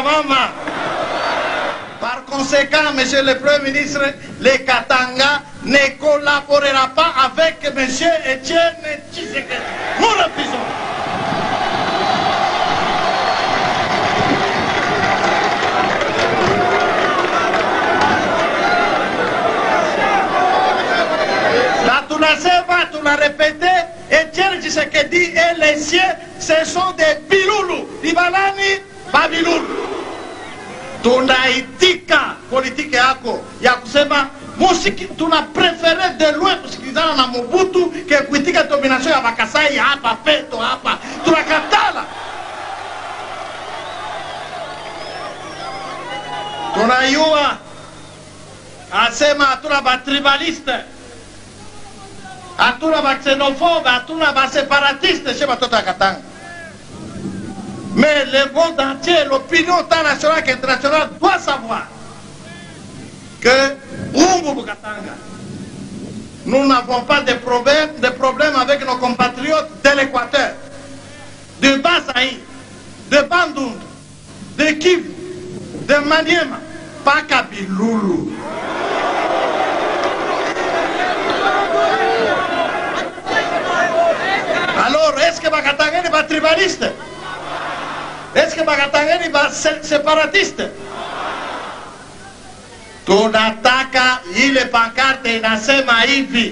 mama. Par conséquent, monsieur le Premier ministre, le Katanga ne collaborera pas avec monsieur Etienne Tshisekedi. Nous refusons. Là, tu l'as dit, tu l'as répété, Etienne Tshisekedi et les siens, ce sont des biloulous. Ibalani, babiloulou. Tunaitika politiki yako ya kusema musiki, tuna prefere de loin kusikilizana na Mobutu ke kuitika domination ya Bakasai hapa peto hapa. Tunakatala. Tunayua asema hatuna batribaliste, hatuna baxenofobe, hatuna baseparatiste chez batoto ya Katanga. Mais le monde entier, l'opinion tant nationale qu'internationale doit savoir que nous n'avons pas de problème avec nos compatriotes de l'Équateur, de Basaï, de Bandung, de Kivu, de Maniema, pas Kabiloulou. Alors, est-ce que Bakatanga n'est pas tribaliste? Est-ce que Bakatangeni va séparatiste? Tunataka ile pankarte inasema hivi: